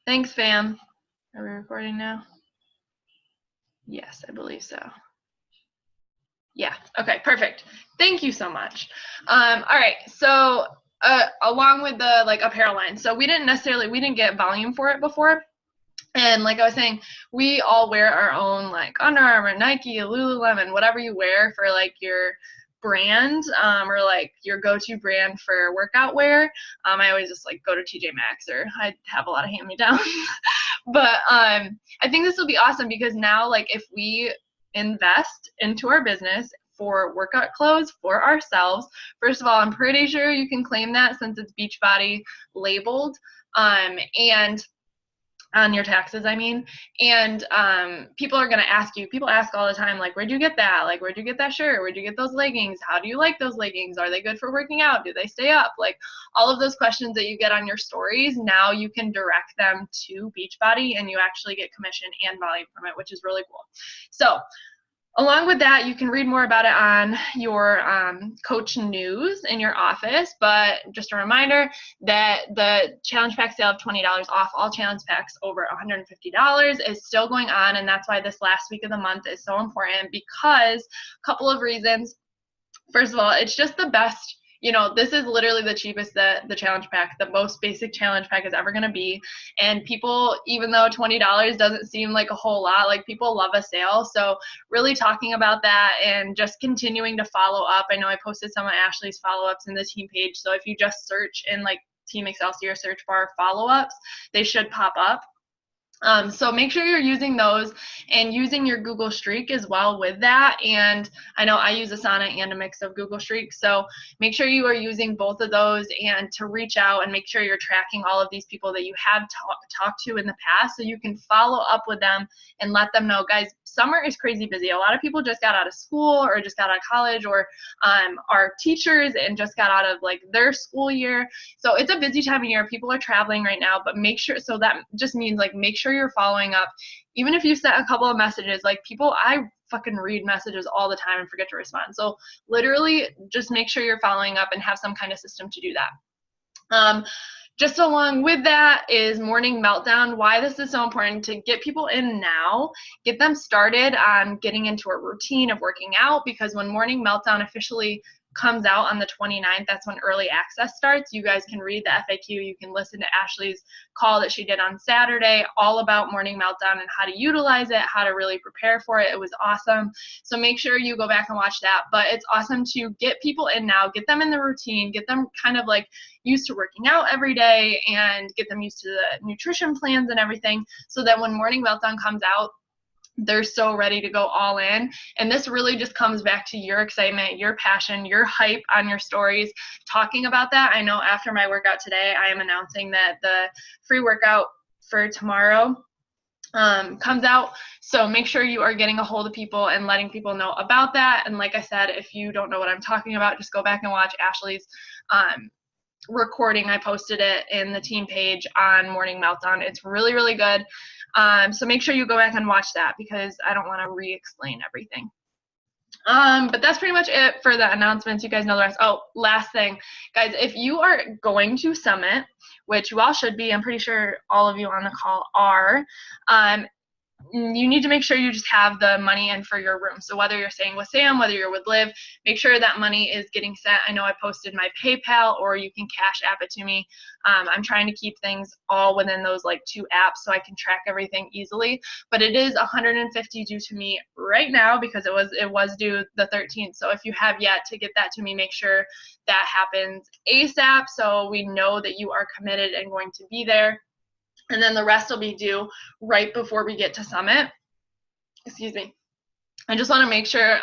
Thanks, fam. Are we recording now? Yes, I believe so. Yeah, okay, perfect. Thank you so much. All right, so along with the like apparel line, so we didn't get volume for it before. And like I was saying, we all wear our own like Under Armour, Nike, Lululemon, whatever you wear for like your brand or like your go-to brand for workout wear. I always just like go to TJ Maxx, or I have a lot of hand-me-downs. But I think this will be awesome because now like if we invest into our business for workout clothes for ourselves, first of all, I'm pretty sure you can claim that since it's Beachbody labeled. And on your taxes, I mean, and people are going to ask you, people ask all the time, like, where'd you get that? Like, where'd you get that shirt? Where'd you get those leggings? How do you like those leggings? Are they good for working out? Do they stay up? Like, all of those questions that you get on your stories, now you can direct them to Beachbody and you actually get commission and volume from it, which is really cool. So along with that, you can read more about it on your Coach News in your office. But just a reminder that the challenge pack sale of $20 off all challenge packs over $150 is still going on. And that's why this last week of the month is so important, because a couple of reasons. First of all, it's just the best. You know, this is literally the cheapest that the challenge pack, the most basic challenge pack is ever going to be. And people, even though $20 doesn't seem like a whole lot, like people love a sale. So really talking about that and just continuing to follow up. I know I posted some of Ashley's follow-ups in the team page. So if you just search in like Team Excelsior search bar follow-ups, they should pop up. So make sure you're using those and using your Google Streak as well with that. And I know I use Asana and a mix of Google Streak. So make sure you are using both of those and to reach out and make sure you're tracking all of these people that you have talked to in the past so you can follow up with them and let them know, guys, summer is crazy busy. A lot of people just got out of school or just got out of college or are teachers and just got out of like their school year. So it's a busy time of year. People are traveling right now, but make sure, so that just means like make sure you're following up. Even if you sent a couple of messages, like people, I fucking read messages all the time and forget to respond. So literally just make sure you're following up and have some kind of system to do that. Just along with that is Morning Meltdown. Why this is so important to get people in now, get them started on getting into a routine of working out, because when Morning Meltdown officially comes out on the 29th, that's when early access starts. You guys can read the FAQ. You can listen to Ashley's call that she did on Saturday, all about Morning Meltdown and how to utilize it, how to really prepare for it. It was awesome. So make sure you go back and watch that. But it's awesome to get people in now, get them in the routine, get them kind of like used to working out every day and get them used to the nutrition plans and everything, so that when Morning Meltdown comes out, they're so ready to go all in. And this really just comes back to your excitement, your passion, your hype on your stories, talking about that. I know after my workout today, I am announcing that the free workout for tomorrow comes out. So make sure you are getting a hold of people and letting people know about that. And like I said, if you don't know what I'm talking about, just go back and watch Ashley's recording. I posted it in the team page on Morning Meltdown. It's really, really good. So make sure you go back and watch that, because I don't want to re-explain everything. But that's pretty much it for the announcements. You guys know the rest. Oh, last thing, guys, if you are going to Summit, which you all should be, I'm pretty sure all of you on the call are, you need to make sure you just have the money in for your room. So whether you're staying with Sam, whether you're with Liv, make sure that money is getting sent. I know I posted my PayPal, or you can Cash App it to me. I'm trying to keep things all within those like 2 apps so I can track everything easily. But it is $150 due to me right now, because it was due the 13th. So if you have yet to get that to me, make sure that happens ASAP so we know that you are committed and going to be there. And then the rest will be due right before we get to Summit. Excuse me. I just want to make sure,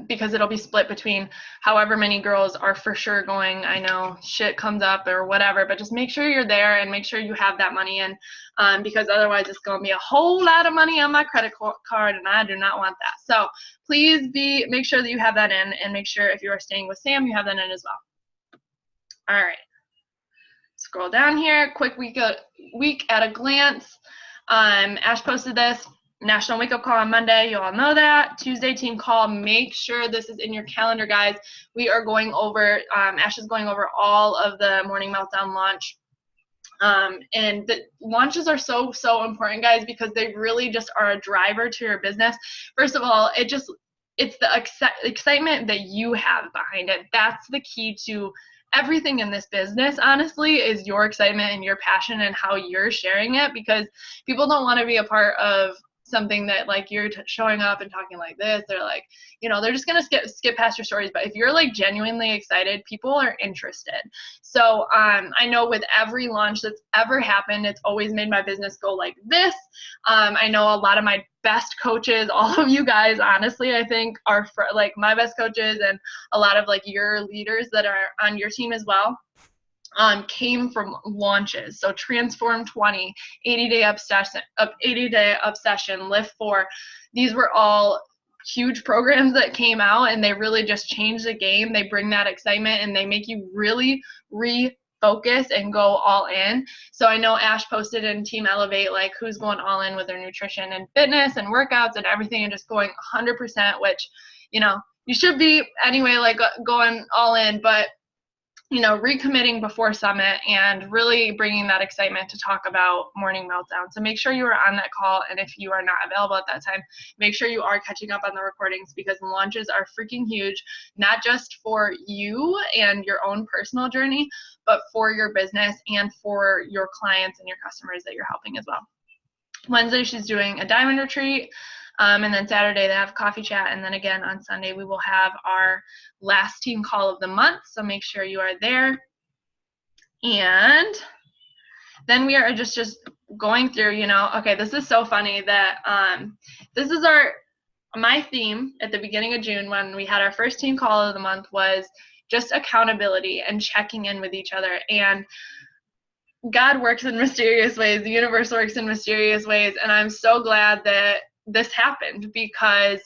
because it'll be split between however many girls are for sure going. I know shit comes up or whatever, but just make sure you're there and make sure you have that money in, because otherwise it's going to be a whole lot of money on my credit card, and I do not want that. So please make sure that you have that in, and make sure if you are staying with Sam, you have that in as well. All right. Scroll down here, quick week at a glance. Ash posted this. National Wake Up Call on Monday, you all know that. Tuesday team call, make sure this is in your calendar, guys. We are going over, Ash is going over all of the Morning Meltdown launch And the launches are so important, guys, because they really just are a driver to your business. First of all, it's the excitement that you have behind it. That's the key to everything in this business, honestly, is your excitement and your passion and how you're sharing it, because people don't want to be a part of something that like you're showing up and talking like this. They're like, you know, they're just gonna skip past your stories. But if you're like genuinely excited, people are interested. So I know with every launch that's ever happened, it's always made my business go like this. I know a lot of my best coaches, all of you guys, honestly, I think are like my best coaches, and a lot of like your leaders that are on your team as well. Came from launches. So Transform 20, 80-day obsession, Lift 4. These were all huge programs that came out, and they really just changed the game. They bring that excitement, and they make you really refocus and go all in. So I know Ash posted in Team Elevate, like, who's going all in with their nutrition and fitness and workouts and everything, and just going 100%, which, you know, you should be anyway, like going all in. But you know, recommitting before summit and really bringing that excitement to talk about Morning Meltdown. So make sure you are on that call, and if you are not available at that time, make sure you are catching up on the recordings, because launches are freaking huge, not just for you and your own personal journey, but for your business and for your clients and your customers that you're helping as well. Wednesday, she's doing a diamond retreat. And then Saturday they have coffee chat, and then again on Sunday we will have our last team call of the month, so make sure you are there. And then we are just going through, you know, okay, this is so funny that this is my theme at the beginning of June when we had our first team call of the month was just accountability and checking in with each other. And God works in mysterious ways, the universe works in mysterious ways, and I'm so glad that this happened, because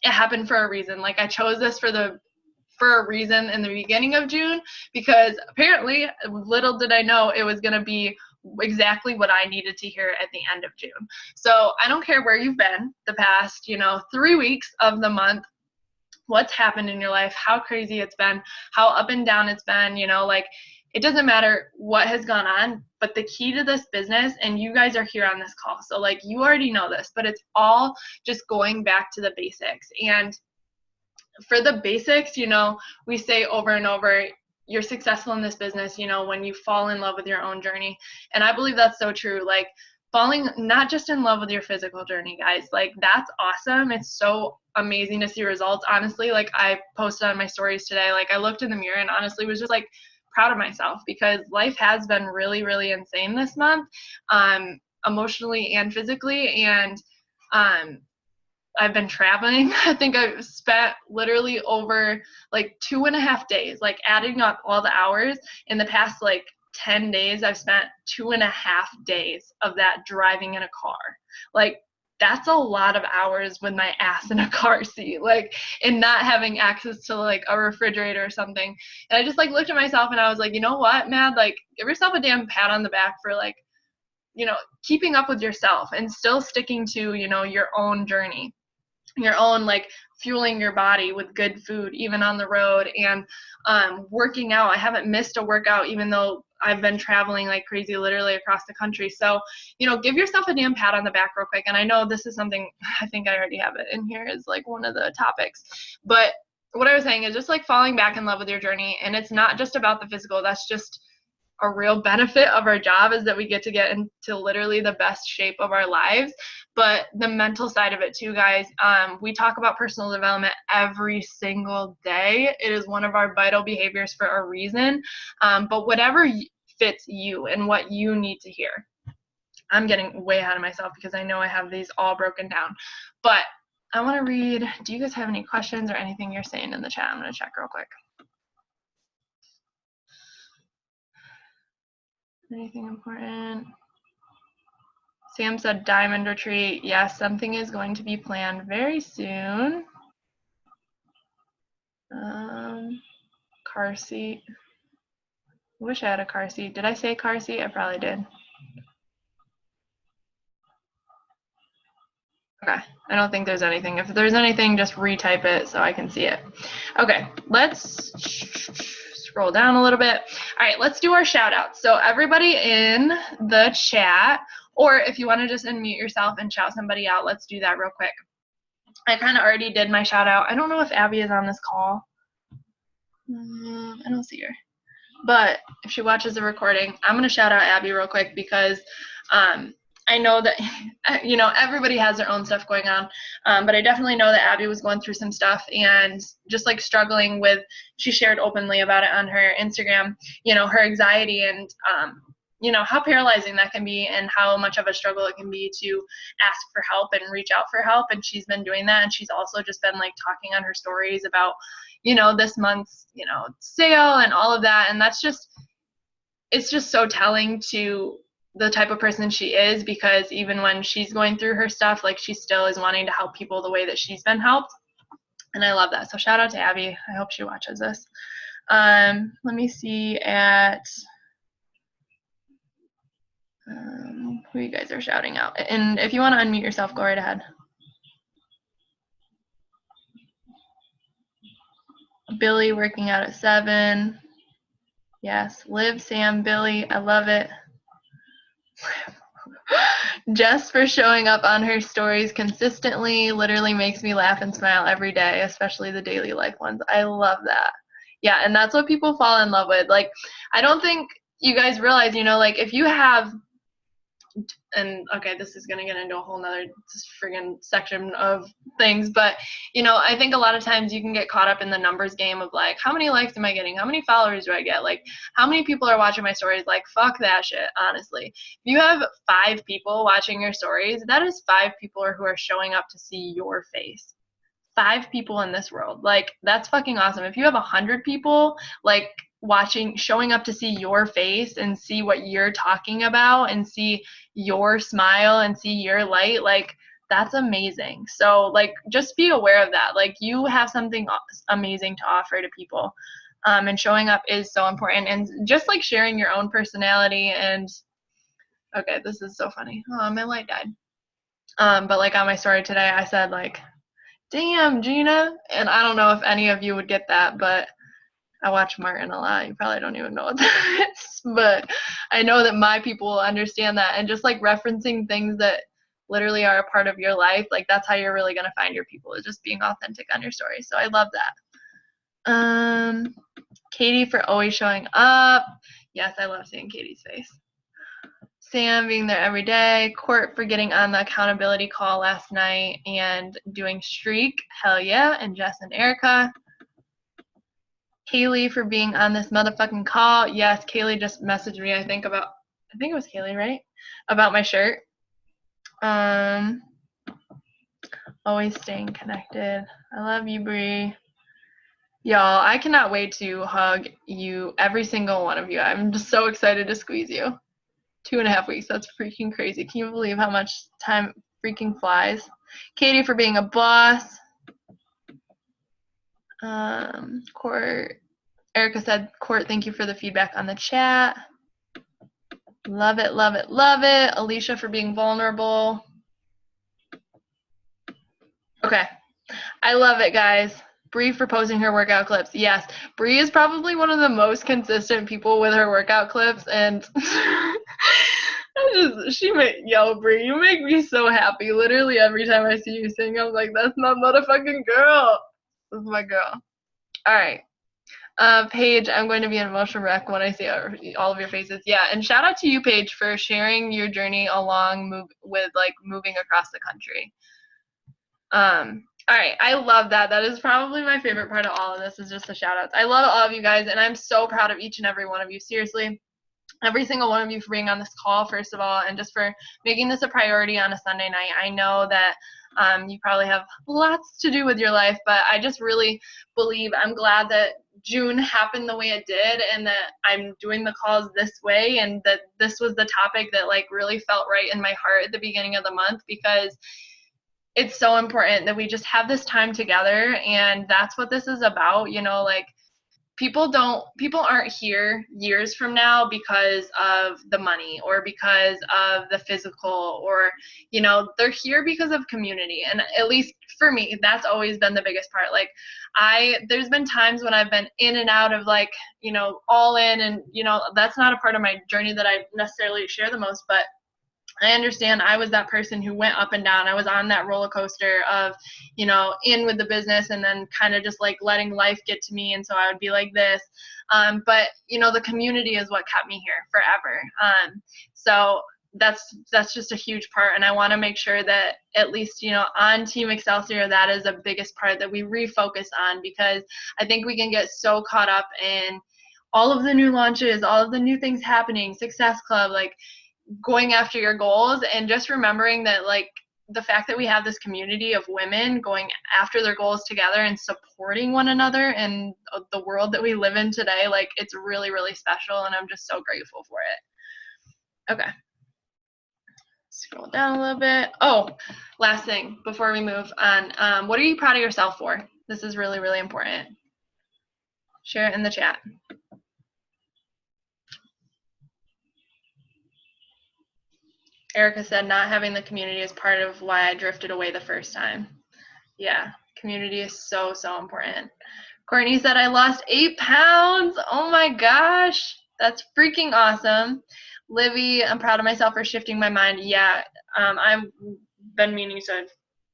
it happened for a reason. Like, I chose this for a reason in the beginning of June, because apparently, little did I know, it was going to be exactly what I needed to hear at the end of June. So I don't care where you've been the past, you know, 3 weeks of the month, what's happened in your life, how crazy it's been, how up and down it's been, you know, like, it doesn't matter what has gone on, but the key to this business, and you guys are here on this call, so like, you already know this, but it's all just going back to the basics. And for the basics, you know, we say over and over, you're successful in this business, you know, when you fall in love with your own journey. And I believe that's so true. Like, falling not just in love with your physical journey, guys, like, that's awesome. It's so amazing to see results. Honestly, like, I posted on my stories today, like, I looked in the mirror and honestly was just like proud of myself, because life has been really, really insane this month, emotionally and physically. And I've been traveling. I think I've spent literally over like 2.5 days, like adding up all the hours in the past like 10 days. I've spent 2.5 days of that driving in a car. Like, that's a lot of hours with my ass in a car seat, like, and not having access to like a refrigerator or something. And I just like looked at myself and I was like, you know what, Mad, like, give yourself a damn pat on the back for like, you know, keeping up with yourself and still sticking to, you know, your own journey, your own, like, fueling your body with good food, even on the road, and working out. I haven't missed a workout, even though I've been traveling like crazy, literally across the country. So, you know, give yourself a damn pat on the back real quick. And I know this is something, I think I already have it in here as like one of the topics, but what I was saying is just like falling back in love with your journey. And it's not just about the physical. That's just a real benefit of our job, is that we get to get into literally the best shape of our lives. But the mental side of it too, guys, we talk about personal development every single day. It is one of our vital behaviors for a reason. But whatever fits you and what you need to hear. I'm getting way ahead of myself because I know I have these all broken down. But I want to read, do you guys have any questions or anything you're saying in the chat? I'm going to check real quick. Anything important? Sam said diamond retreat. Yes, something is going to be planned very soon. Car seat. I wish I had a car seat. Did I say car seat? I probably did. Okay, I don't think there's anything. If there's anything, just retype it so I can see it. Okay, let's scroll down a little bit. All right, let's do our shout outs. So everybody in the chat, or if you want to just unmute yourself and shout somebody out, let's do that real quick. I kind of already did my shout out. I don't know if Abby is on this call. I don't see her. But if she watches the recording, I'm going to shout out Abby real quick because I know that, you know, everybody has their own stuff going on. But I definitely know that Abby was going through some stuff and just like struggling with, she shared openly about it on her Instagram, you know, her anxiety and, you know, how paralyzing that can be and how much of a struggle it can be to ask for help and reach out for help. And she's been doing that. And she's also just been like talking on her stories about, you know, this month's, you know, sale and all of that. And that's just, it's just so telling to the type of person she is, because even when she's going through her stuff, like she still is wanting to help people the way that she's been helped. And I love that. So shout out to Abby. I hope she watches this. Let me see at who you guys are shouting out. And if you want to unmute yourself, go right ahead. Billy working out at 7. Yes, Liv, Sam, Billy, I love it. Jess for showing up on her stories consistently literally makes me laugh and smile every day, especially the daily life ones. I love that. Yeah, and that's what people fall in love with. Like, I don't think you guys realize, you know, like if you have, and okay, this is going to get into a whole nother friggin' section of things, but you know, I think a lot of times you can get caught up in the numbers game of like, how many likes am I getting? How many followers do I get? Like, how many people are watching my stories? Like, fuck that shit, honestly. If you have 5 people watching your stories, that is 5 people who are showing up to see your face. 5 people in this world. Like, that's fucking awesome. If you have 100 people, like, showing up to see your face and see what you're talking about and see your smile and see your light, like, that's amazing. So, like, just be aware of that. Like, you have something amazing to offer to people. And showing up is so important. And just, like, sharing your own personality and, okay, this is so funny. Oh, my light died. But, like, on my story today, I said, like, damn, Gina. And I don't know if any of you would get that, but I watch Martin a lot. You probably don't even know what that is, but I know that my people will understand that. And just like referencing things that literally are a part of your life, like that's how you're really gonna find your people, is just being authentic on your story. So I love that. Katie for always showing up. Yes, I love seeing Katie's face. Sam being there every day. Court for getting on the accountability call last night and doing streak. Hell yeah. And Jess and Erica. Kaylee for being on this motherfucking call. Yes, Kaylee just messaged me, I think it was Kaylee, right? About my shirt. Always staying connected. I love you, Bree. Y'all, I cannot wait to hug you, every single one of you. I'm just so excited to squeeze you. 2.5 weeks, that's freaking crazy. Can you believe how much time freaking flies? Katie for being a boss. Court. Erica said, Court, thank you for the feedback on the chat. Love it, love it, love it. Alicia for being vulnerable. Okay. I love it, guys. Bree for posting her workout clips. Yes, Bree is probably one of the most consistent people with her workout clips, and yo, Bree, you make me so happy. Literally every time I see you sing, I'm like, that's my motherfucking girl. That's my girl. All right. Paige, I'm going to be an emotional wreck when I see all of your faces. Yeah, and shout out to you, Paige, for sharing your journey along with like moving across the country. All right, I love that. That is probably my favorite part of all of this, is just the shout outs. I love all of you guys, and I'm so proud of each and every one of you. Seriously, every single one of you for being on this call, first of all, and just for making this a priority on a Sunday night. I know that you probably have lots to do with your life, but I just really believe, I'm glad that June happened the way it did, and that I'm doing the calls this way, and that this was the topic that like really felt right in my heart at the beginning of the month, because it's so important that we just have this time together, and that's what this is about. You know, like, people aren't here years from now because of the money or because of the physical, or, you know, they're here because of community. And at least for me, that's always been the biggest part. Like, there's been times when I've been in and out of, like, you know, all in, and, you know, that's not a part of my journey that I necessarily share the most, but I understand I was that person who went up and down. I was on that roller coaster of, you know, in with the business and then kind of just like letting life get to me. And so I would be like this. But, you know, the community is what kept me here forever. So that's just a huge part. And I want to make sure that at least, you know, on Team Excelsior, that is the biggest part that we refocus on, because I think we can get so caught up in all of the new launches, all of the new things happening, Success Club, like, going after your goals, and just remembering that, like, the fact that we have this community of women going after their goals together and supporting one another in the world that we live in today, like, it's really, really special, and I'm just so grateful for it. Okay. Scroll down a little bit. Oh, last thing before we move on. What are you proud of yourself for? This is really, really important. Share it in the chat. Erica said, not having the community is part of why I drifted away the first time. Yeah, community is so, so important. Courtney said, I lost 8 pounds. Oh my gosh, that's freaking awesome. Livy, I'm proud of myself for shifting my mind. Yeah, I've been meaning to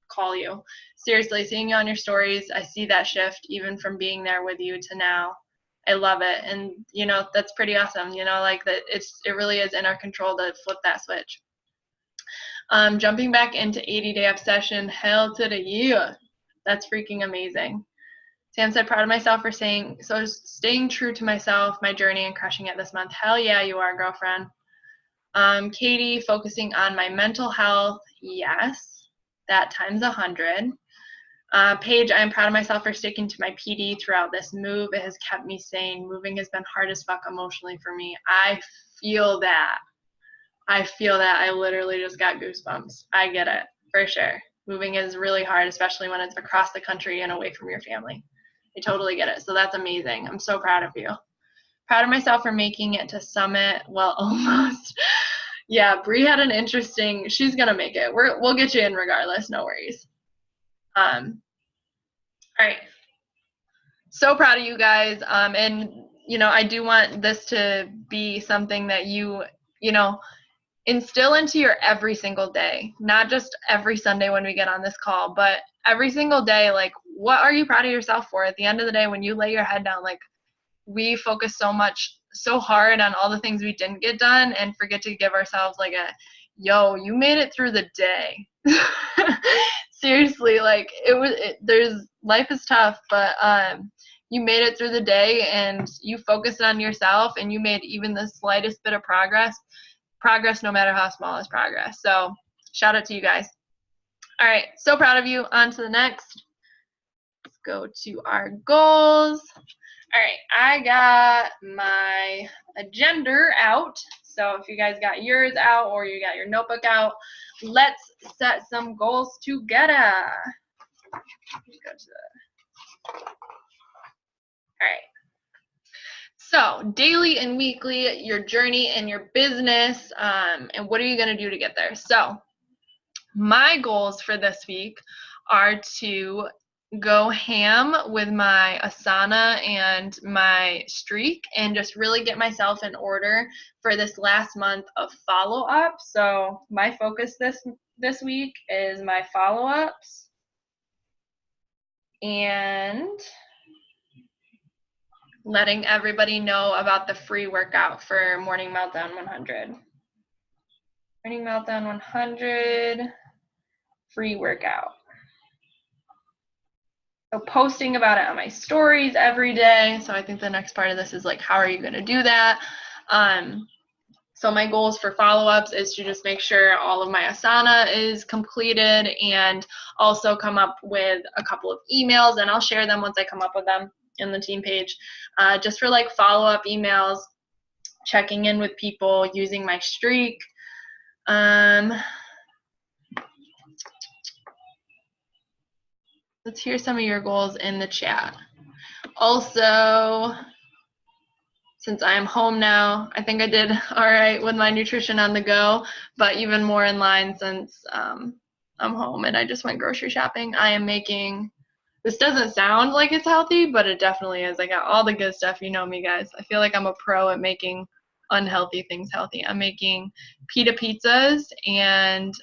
call you. Seriously, seeing you on your stories, I see that shift even from being there with you to now. I love it. And, you know, that's pretty awesome. You know, like, that it really is in our control to flip that switch. Jumping back into 80-day obsession, hell to the yeah. That's freaking amazing. Sam said, proud of myself for staying true to myself, my journey, and crushing it this month. Hell yeah, you are, girlfriend. Katie, focusing on my mental health. Yes, that times 100. Paige, I am proud of myself for sticking to my PD throughout this move. It has kept me sane. Moving has been hard as fuck emotionally for me. I feel that. I literally just got goosebumps. I get it, for sure. Moving is really hard, especially when it's across the country and away from your family. I totally get it. So that's amazing. I'm so proud of you. Proud of myself for making it to Summit. Well, almost. Yeah, Bree had an interesting, she's going to make it. We'll get you in regardless. No worries. All right. So proud of you guys. And, you know, I do want this to be something that you know, instill into your every single day, not just every Sunday when we get on this call, but every single day. Like, what are you proud of yourself for? At the end of the day, when you lay your head down, like, we focus so hard on all the things we didn't get done and forget to give ourselves like yo, you made it through the day. Seriously, like, life is tough, but you made it through the day, and you focused on yourself, and you made even the slightest bit of progress, no matter how small, is progress. So shout out to you guys. All right, so proud of you. On to the next. Let's go to our goals. All right, I got my agenda out. So if you guys got yours out or you got your notebook out, let's set some goals together. All right. So daily and weekly, your journey and your business, and what are you going to do to get there? So my goals for this week are to go ham with my Asana and my streak and just really get myself in order for this last month of follow-up. So my focus this week is my follow-ups and letting everybody know about the free workout for Morning Meltdown 100. Morning Meltdown 100 free workout. So posting about it on my stories every day. So I think the next part of this is like, how are you going to do that? So my goals for follow-ups is to just make sure all of my Asana is completed and also come up with a couple of emails, and I'll share them once I come up with them in the team page, just for like follow-up emails, checking in with people, using my streak. Let's hear some of your goals in the chat. Also, since I am home now. I think I did all right with my nutrition on the go, but even more in line since I'm home and I just went grocery shopping. I am making, this doesn't sound like it's healthy, but it definitely is. I got all the good stuff. You know me, guys. I feel like I'm a pro at making unhealthy things healthy. I'm making pita pizzas and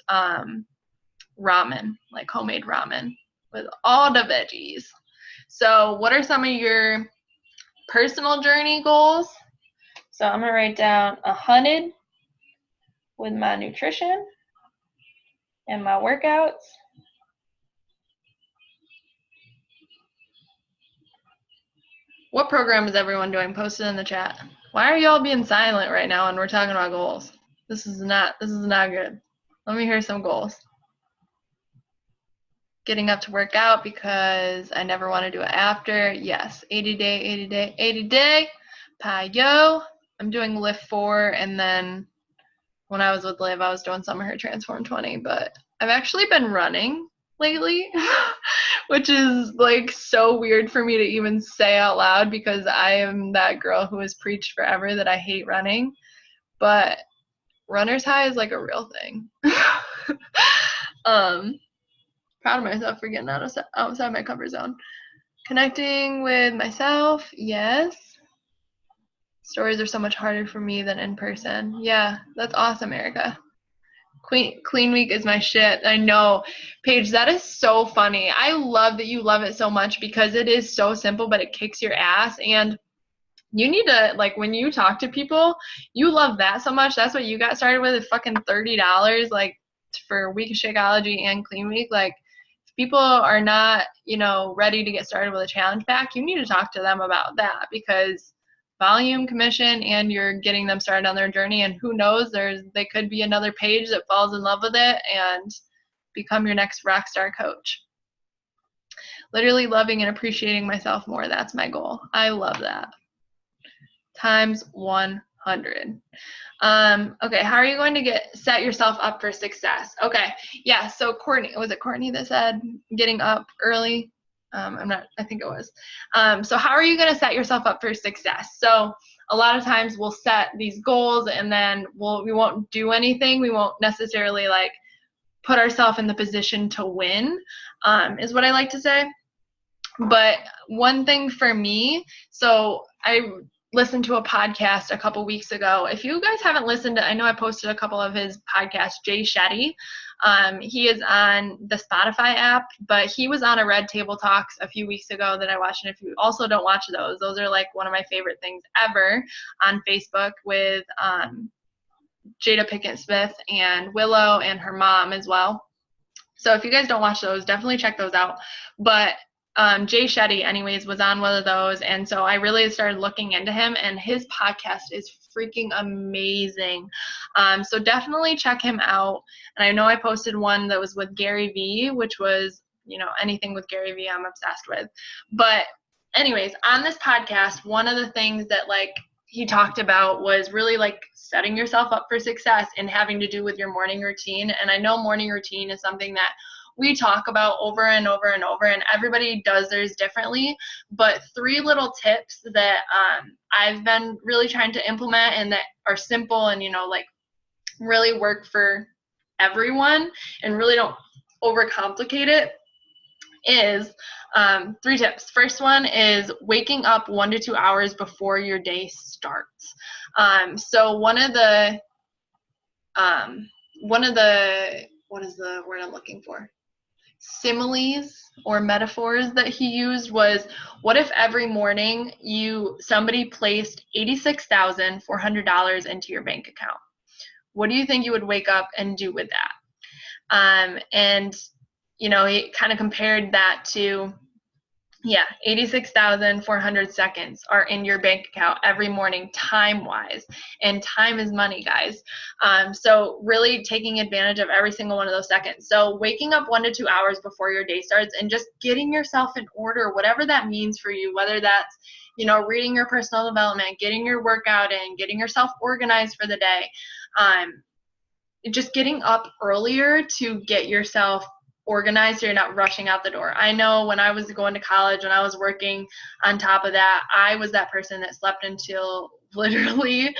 ramen, like homemade ramen with all the veggies. So what are some of your personal journey goals? So I'm going to write down 100 with my nutrition and my workouts. What program is everyone doing? Post it in the chat. Why are y'all being silent right now when we're talking about goals? This is not good. Let me hear some goals. Getting up to work out because I never want to do it after. Yes, 80 day. Payo. I'm doing Lift 4, and then when I was with Liv, I was doing some of her Transform 20, but I've actually been running lately, which is like so weird for me to even say out loud because I am that girl who has preached forever that I hate running, but runner's high is like a real thing. Proud of myself for getting outside my comfort zone. Connecting with myself, yes. Stories are so much harder for me than in person. Yeah, that's awesome, Erica. Clean Week is my shit. I know. Paige, that is so funny. I love that you love it so much because it is so simple, but it kicks your ass. And you need to, like, when you talk to people, you love that so much. That's what you got started with, is fucking $30, like, for Week of Shakeology and Clean Week. Like, if people are not, ready to get started with a challenge pack, you need to talk to them about that because volume, commission, and you're getting them started on their journey. And who knows, they could be another Paige that falls in love with it and become your next rock star coach. Literally loving and appreciating myself more. That's my goal. I love that. Times 100. Okay, how are you going to set yourself up for success? Okay, yeah, so was it Courtney that said getting up early? I think it was. So how are you going to set yourself up for success? So a lot of times we'll set these goals and then we won't do anything. We won't necessarily like put ourselves in the position to win, is what I like to say. But one thing for me, so I listened to a podcast a couple weeks ago. If you guys haven't listened to, I know I posted a couple of his podcasts, Jay Shetty. He is on the Spotify app, but he was on a Red Table Talks a few weeks ago that I watched. And if you also don't watch those are like one of my favorite things ever on Facebook with Jada Pinkett Smith and Willow and her mom as well. So if you guys don't watch those, definitely check those out. But Jay Shetty, anyways, was on one of those. And so I really started looking into him, and his podcast is freaking amazing. So definitely check him out. And I know I posted one that was with Gary Vee, which was, anything with Gary Vee I'm obsessed with. But anyways, on this podcast, one of the things that he talked about was really setting yourself up for success and having to do with your morning routine. And I know morning routine is something that we talk about over and over and over, and everybody does theirs differently. But 3 little tips that I've been really trying to implement and that are simple and, really work for everyone and really don't overcomplicate it is 3 tips. First one is waking up 1 to 2 hours before your day starts. So one of the what is the word I'm looking for? Similes or metaphors that he used was, what if every morning somebody placed $86,400 into your bank account? What do you think you would wake up and do with that? And he kind of compared that to 86,400 seconds are in your bank account every morning, time-wise. And time is money, guys. So really taking advantage of every single one of those seconds. So waking up 1 to 2 hours before your day starts and just getting yourself in order, whatever that means for you, whether that's, reading your personal development, getting your workout in, getting yourself organized for the day. Just getting up earlier to get yourself organized so you're not rushing out the door. I know when I was going to college, when I was working on top of that, I was that person that slept until literally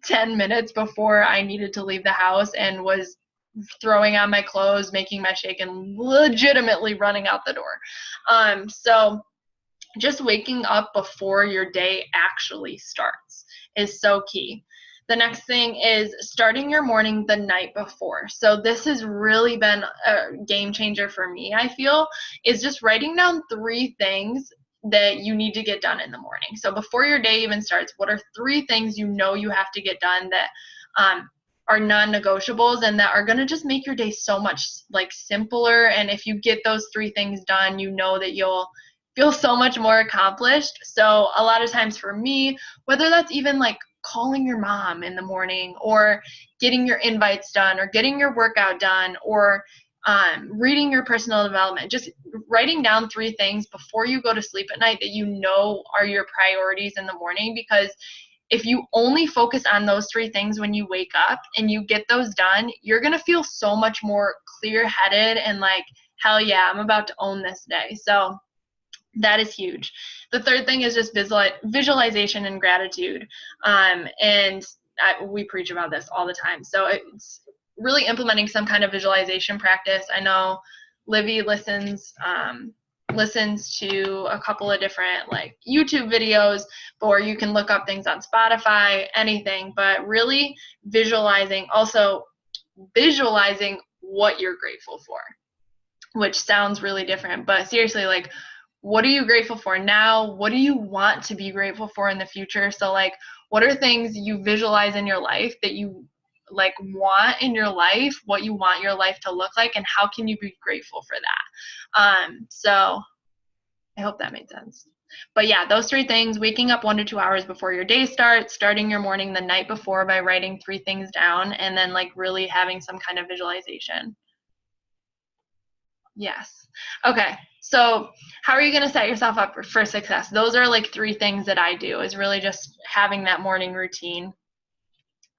10 minutes before I needed to leave the house and was throwing on my clothes, making my shake, and legitimately running out the door. So just waking up before your day actually starts is so key. The next thing is starting your morning the night before. So this has really been a game changer for me, I feel, is just writing down 3 things that you need to get done in the morning. So before your day even starts, what are 3 things you know you have to get done that are non-negotiables and that are going to just make your day so much like simpler? And if you get those 3 things done, you know that you'll feel so much more accomplished. So a lot of times for me, whether that's even like calling your mom in the morning or getting your invites done or getting your workout done or reading your personal development, just writing down 3 things before you go to sleep at night that you know are your priorities in the morning. Because if you only focus on those 3 things when you wake up and you get those done, you're going to feel so much more clear-headed and like, hell yeah, I'm about to own this day. So that is huge. The third thing is just visualization and gratitude. We preach about this all the time. So it's really implementing some kind of visualization practice. I know Livy listens to a couple of different like YouTube videos, or you can look up things on Spotify, anything, but really visualizing what you're grateful for, which sounds really different, but seriously, like, what are you grateful for now? What do you want to be grateful for in the future? So like, what are things you visualize in your life that you like want in your life, what you want your life to look like, and how can you be grateful for that? So I hope that made sense. But yeah, those 3 things: waking up 1 to 2 hours before your day starts, starting your morning the night before by writing 3 things down, and then like really having some kind of visualization. Yes. Okay. So how are you going to set yourself up for success? Those are like 3 things that I do, is really just having that morning routine.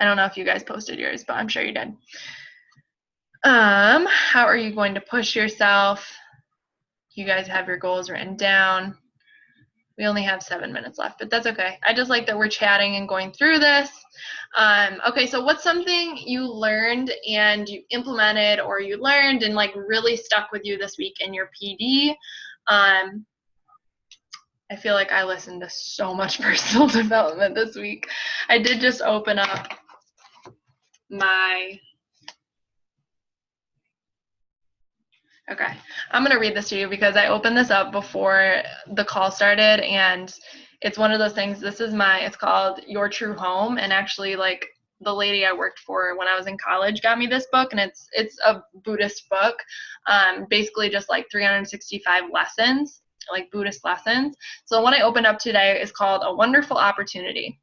I don't know if you guys posted yours, but I'm sure you did. How are you going to push yourself? You guys have your goals written down. We only have 7 minutes left, but that's okay. I just like that we're chatting and going through this. Okay, so what's something you learned and you implemented, or you learned and like really stuck with you this week in your PD? I feel like I listened to so much personal development this week. I did just open up my... Okay, I'm going to read this to you because I opened this up before the call started, and it's one of those things. It's called Your True Home, and actually, like, the lady I worked for when I was in college got me this book, and it's a Buddhist book, basically just like 365 lessons, like Buddhist lessons. So the one I opened up today is called A Wonderful Opportunity.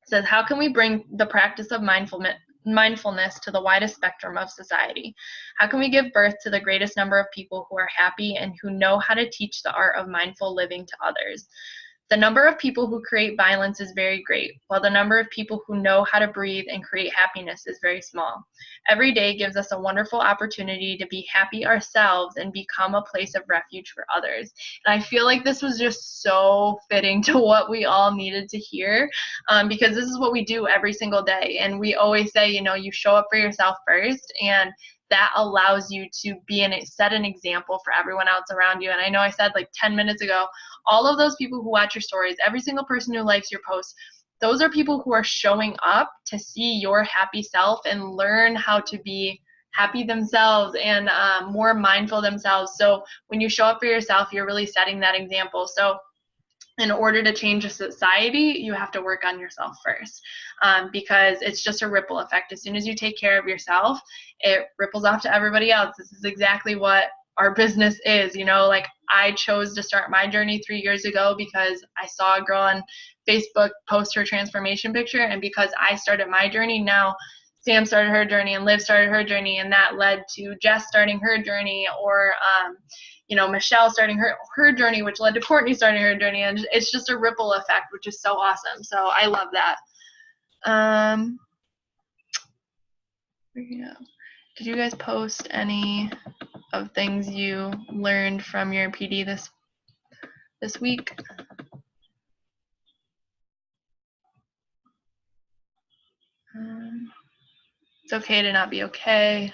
It says, how can we bring the practice of mindfulness to the widest spectrum of society? How can we give birth to the greatest number of people who are happy and who know how to teach the art of mindful living to others? The number of people who create violence is very great, while the number of people who know how to breathe and create happiness is very small. Every day gives us a wonderful opportunity to be happy ourselves and become a place of refuge for others. And I feel like this was just so fitting to what we all needed to hear, because this is what we do every single day. And we always say, you show up for yourself first, and that allows you to set an example for everyone else around you. And I know I said like 10 minutes ago, all of those people who watch your stories, every single person who likes your posts, those are people who are showing up to see your happy self and learn how to be happy themselves and more mindful themselves. So when you show up for yourself, you're really setting that example. So in order to change a society, you have to work on yourself first, because it's just a ripple effect. As soon as you take care of yourself, it ripples off to everybody else. This is exactly what our business is. Like, I chose to start my journey 3 years ago because I saw a girl on Facebook post her transformation picture, and because I started my journey, now Sam started her journey and Liv started her journey, and that led to Jess starting her journey, or Michelle starting her journey, which led to Courtney starting her journey, and it's just a ripple effect, which is so awesome. So I love that. Did you guys post any of things you learned from your PD this week? It's okay to not be okay.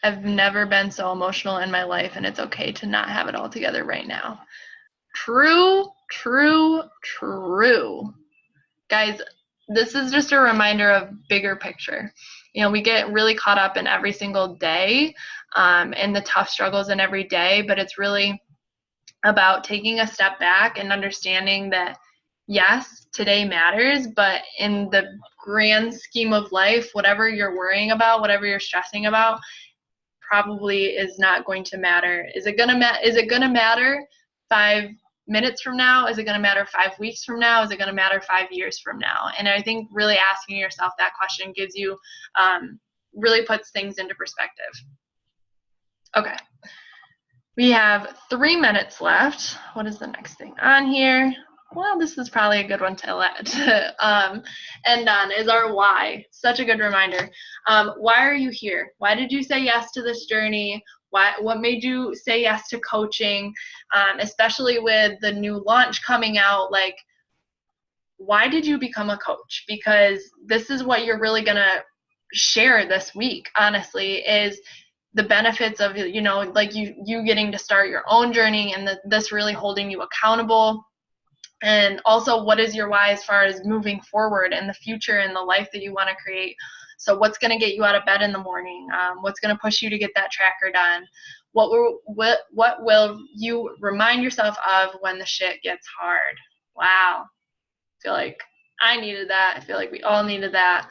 I've never been so emotional in my life, and it's okay to not have it all together right now. True, true, true. Guys, this is just a reminder of bigger picture. You know, we get really caught up in every single day and the tough struggles in every day, but it's really about taking a step back and understanding that, yes, today matters, but in the grand scheme of life, whatever you're worrying about, whatever you're stressing about, probably is not going to matter. Is it gonna matter 5 minutes from now? Is it gonna matter 5 weeks from now? Is it gonna matter 5 years from now? And I think really asking yourself that question gives you really puts things into perspective. Okay, we have 3 minutes left. What is the next thing on here? Well, this is probably a good one to end on, is our why. Such a good reminder. Why are you here? Why did you say yes to this journey? What made you say yes to coaching? Especially with the new launch coming out, like, why did you become a coach? Because this is what you're really gonna share this week, honestly, is the benefits of, you know, like you getting to start your own journey, and this really holding you accountable. And also, what is your why as far as moving forward in the future and the life that you want to create? So what's going to get you out of bed in the morning? What's going to push you to get that tracker done? What will you remind yourself of when the shit gets hard? Wow. I feel like I needed that. I feel like we all needed that.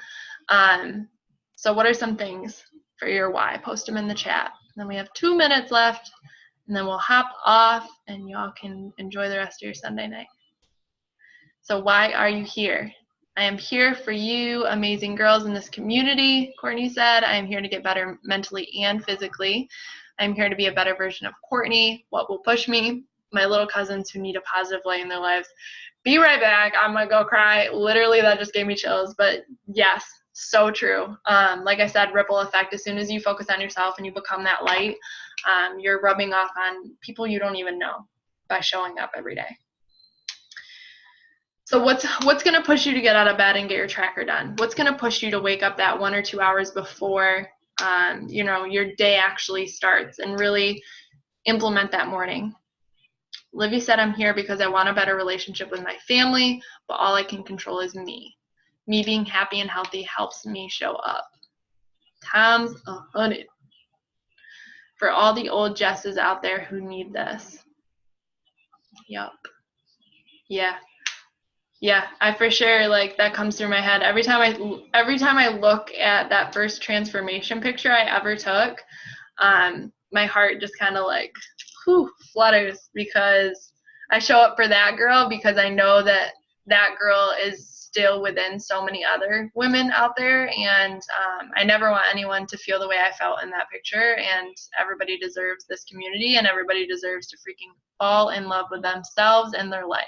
So what are some things for your why? Post them in the chat. And then we have 2 minutes left, and then we'll hop off, and y'all can enjoy the rest of your Sunday night. So why are you here? I am here for you, amazing girls in this community. Courtney said, I am here to get better mentally and physically. I'm here to be a better version of Courtney. What will push me? My little cousins who need a positive light in their lives. Be right back. I'm going to go cry. Literally, that just gave me chills. But yes, so true. Like I said, ripple effect. As soon as you focus on yourself and you become that light, you're rubbing off on people you don't even know by showing up every day. So what's going to push you to get out of bed and get your tracker done? What's going to push you to wake up that 1 or 2 hours before you know, your day actually starts, and really implement that morning? Livy said, I'm here because I want a better relationship with my family, but all I can control is me. Me being happy and healthy helps me show up. Times 100. For all the old Jesses out there who need this. Yup. Yeah, I for sure, like, that comes through my head every time I look at that first transformation picture I ever took. My heart just kind of like flutters, because I show up for that girl, because I know that that girl is still within so many other women out there, and I never want anyone to feel the way I felt in that picture. And everybody deserves this community, and everybody deserves to freaking fall in love with themselves and their life.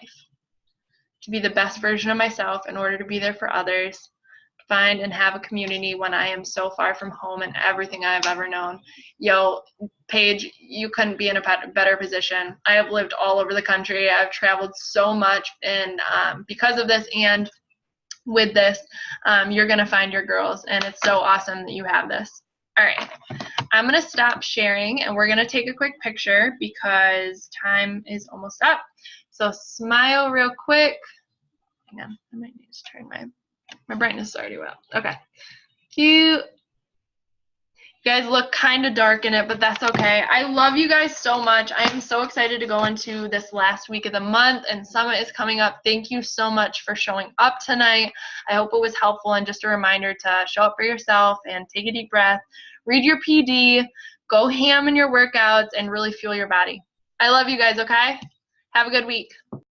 To be the best version of myself in order to be there for others, find and have a community when I am so far from home and everything I've ever known. Yo, Paige, you couldn't be in a better position. I have lived all over the country. I've traveled so much, and because of this and with this, you're going to find your girls, and it's so awesome that you have this. All right, I'm going to stop sharing, and we're going to take a quick picture because time is almost up. So smile real quick. Hang on, I might need to turn my brightness is already up. Okay. You guys look kind of dark in it, but that's okay. I love you guys so much. I am so excited to go into this last week of the month, and Summit is coming up. Thank you so much for showing up tonight. I hope it was helpful, and just a reminder to show up for yourself and take a deep breath, read your PD, go ham in your workouts, and really fuel your body. I love you guys, okay? Have a good week.